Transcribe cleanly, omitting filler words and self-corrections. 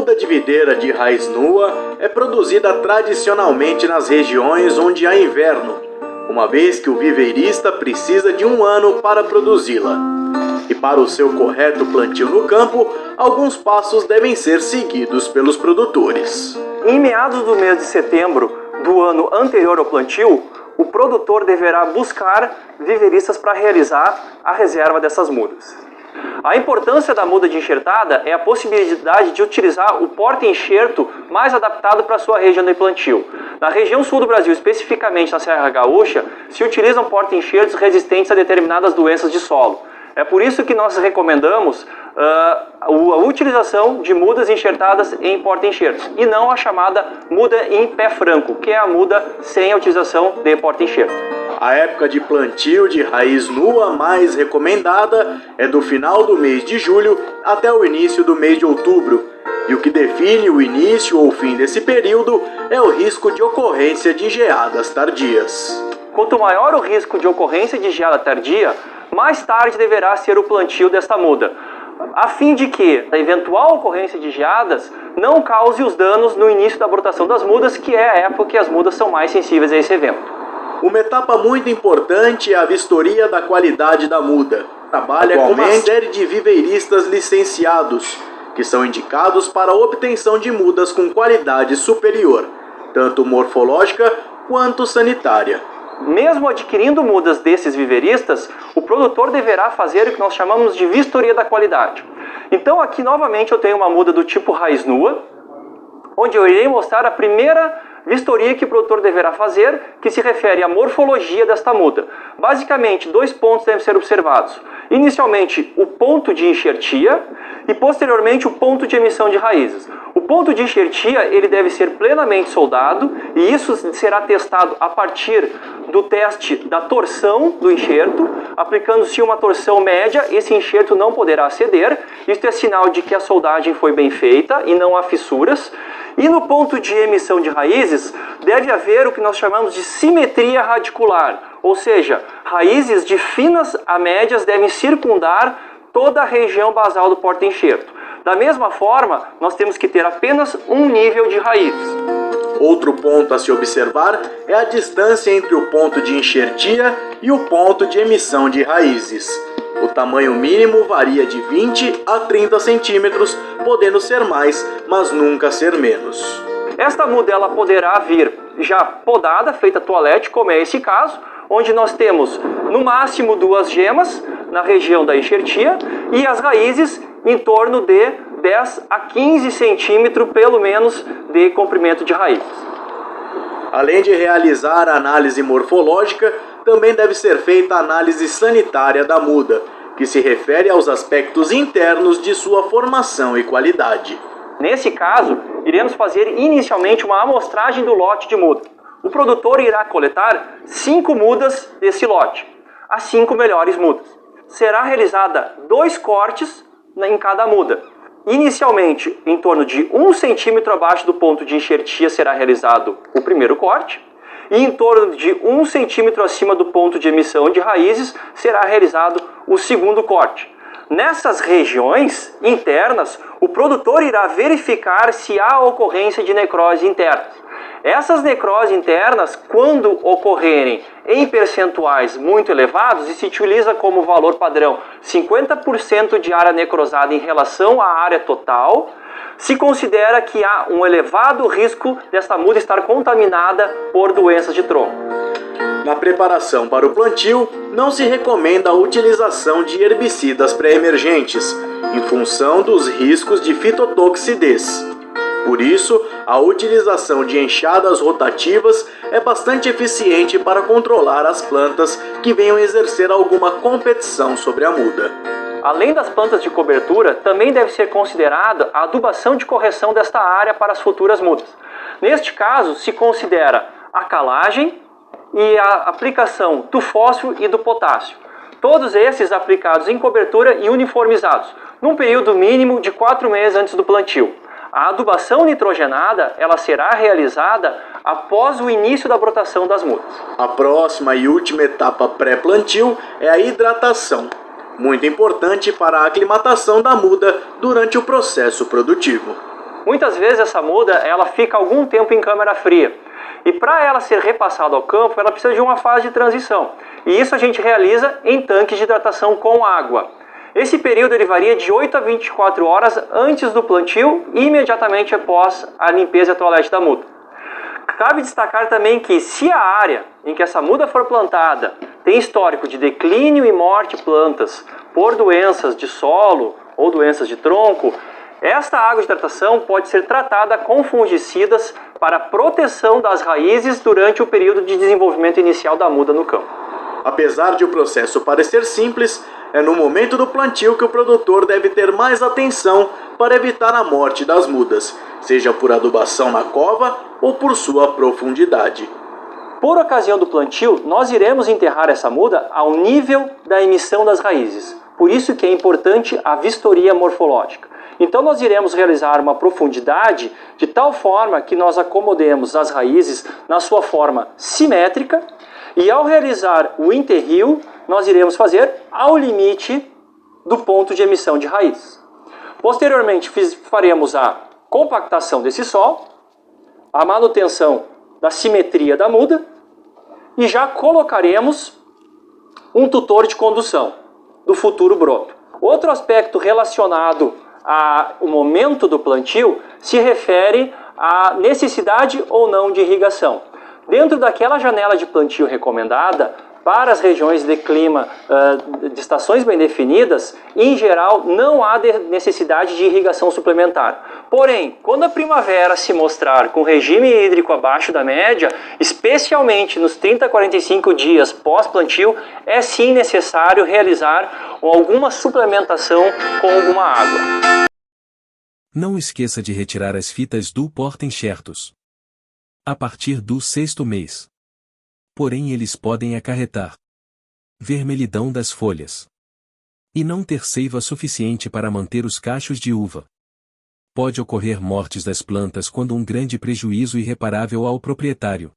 muda de videira de raiz nua é produzida tradicionalmente nas regiões onde há inverno, uma vez que o viveirista precisa de 1 ano para produzi-la. E para o seu correto plantio no campo, alguns passos devem ser seguidos pelos produtores. Em meados do mês de setembro do ano anterior ao plantio, o produtor deverá buscar viveiristas para realizar a reserva dessas mudas. A importância da muda de enxertada é a possibilidade de utilizar o porta-enxerto mais adaptado para a sua região de plantio. Na região sul do Brasil, especificamente na Serra Gaúcha, se utilizam porta-enxertos resistentes a determinadas doenças de solo. É por isso que nós recomendamos a utilização de mudas enxertadas em porta-enxertos e não a chamada muda em pé franco, que é a muda sem a utilização de porta-enxerto. A época de plantio de raiz nua mais recomendada é do final do mês de julho até o início do mês de outubro. E o que define o início ou fim desse período é o risco de ocorrência de geadas tardias. Quanto maior o risco de ocorrência de geada tardia, mais tarde deverá ser o plantio desta muda, a fim de que a eventual ocorrência de geadas não cause os danos no início da brotação das mudas, que é a época que as mudas são mais sensíveis a esse evento. Uma etapa muito importante é a vistoria da qualidade da muda. Trabalha com uma série de viveiristas licenciados, que são indicados para a obtenção de mudas com qualidade superior, tanto morfológica quanto sanitária. Mesmo adquirindo mudas desses viveiristas, o produtor deverá fazer o que nós chamamos de vistoria da qualidade. Então aqui novamente eu tenho uma muda do tipo raiz nua, onde eu irei mostrar a primeira vistoria que o produtor deverá fazer, que se refere à morfologia desta muda. Basicamente, 2 pontos devem ser observados. Inicialmente, o ponto de enxertia e posteriormente o ponto de emissão de raízes. O ponto de enxertia ele deve ser plenamente soldado e isso será testado a partir do teste da torção do enxerto. Aplicando-se uma torção média, esse enxerto não poderá ceder. Isto é sinal de que a soldagem foi bem feita e não há fissuras. E no ponto de emissão de raízes, deve haver o que nós chamamos de simetria radicular, ou seja, raízes de finas a médias devem circundar toda a região basal do porta-enxerto. Da mesma forma, nós temos que ter apenas um nível de raízes. Outro ponto a se observar é a distância entre o ponto de enxertia e o ponto de emissão de raízes. O tamanho mínimo varia de 20 a 30 centímetros, podendo ser mais, mas nunca ser menos. Esta muda ela poderá vir já podada, feita toalete, como é esse caso, onde nós temos no máximo 2 gemas na região da enxertia e as raízes em torno de 10 a 15 centímetros, pelo menos, de comprimento de raízes. Além de realizar a análise morfológica, também deve ser feita a análise sanitária da muda, que se refere aos aspectos internos de sua formação e qualidade. Nesse caso, iremos fazer inicialmente uma amostragem do lote de muda. O produtor irá coletar 5 mudas desse lote, as 5 melhores mudas. Será realizada 2 cortes em cada muda. Inicialmente, em torno de 1 centímetro abaixo do ponto de enxertia será realizado o primeiro corte, e em torno de 1 centímetro acima do ponto de emissão de raízes será realizado o segundo corte. Nessas regiões internas, o produtor irá verificar se há ocorrência de necrose internas. Essas necroses internas, quando ocorrerem em percentuais muito elevados, e se utiliza como valor padrão 50% de área necrosada em relação à área total, se considera que há um elevado risco desta muda estar contaminada por doenças de tronco. Na preparação para o plantio, não se recomenda a utilização de herbicidas pré-emergentes, em função dos riscos de fitotoxidez. Por isso, a utilização de enxadas rotativas é bastante eficiente para controlar as plantas que venham exercer alguma competição sobre a muda. Além das plantas de cobertura, também deve ser considerada a adubação de correção desta área para as futuras mudas. Neste caso, se considera a calagem e a aplicação do fósforo e do potássio. Todos esses aplicados em cobertura e uniformizados, num período mínimo de 4 meses antes do plantio. A adubação nitrogenada ela será realizada após o início da brotação das mudas. A próxima e última etapa pré-plantio é a hidratação, muito importante para a aclimatação da muda durante o processo produtivo. Muitas vezes essa muda ela fica algum tempo em câmara fria. E para ela ser repassada ao campo, ela precisa de uma fase de transição. E isso a gente realiza em tanques de hidratação com água. Esse período ele varia de 8 a 24 horas antes do plantio e imediatamente após a limpeza e a toalete da muda. Cabe destacar também que se a área em que essa muda for plantada tem histórico de declínio e morte de plantas por doenças de solo ou doenças de tronco, esta água de hidratação pode ser tratada com fungicidas para proteção das raízes durante o período de desenvolvimento inicial da muda no campo. Apesar de o processo parecer simples, é no momento do plantio que o produtor deve ter mais atenção para evitar a morte das mudas, seja por adubação na cova ou por sua profundidade. Por ocasião do plantio, nós iremos enterrar essa muda ao nível da emissão das raízes. Por isso que é importante a vistoria morfológica. Então nós iremos realizar uma profundidade de tal forma que nós acomodemos as raízes na sua forma simétrica e ao realizar o enterrio, nós iremos fazer ao limite do ponto de emissão de raiz. Posteriormente faremos a compactação desse solo, a manutenção da simetria da muda e já colocaremos um tutor de condução do futuro broto. Outro aspecto relacionado ao momento do plantio se refere à necessidade ou não de irrigação. Dentro daquela janela de plantio recomendada, para as regiões de clima de estações bem definidas, em geral não há necessidade de irrigação suplementar. Porém, quando a primavera se mostrar com regime hídrico abaixo da média, especialmente nos 30 a 45 dias pós-plantio, é sim necessário realizar alguma suplementação com alguma água. Não esqueça de retirar as fitas do porta-enxertos a partir do 6º mês. Porém eles podem acarretar vermelhidão das folhas e não ter seiva suficiente para manter os cachos de uva. Pode ocorrer mortes das plantas quando um grande prejuízo irreparável ao proprietário.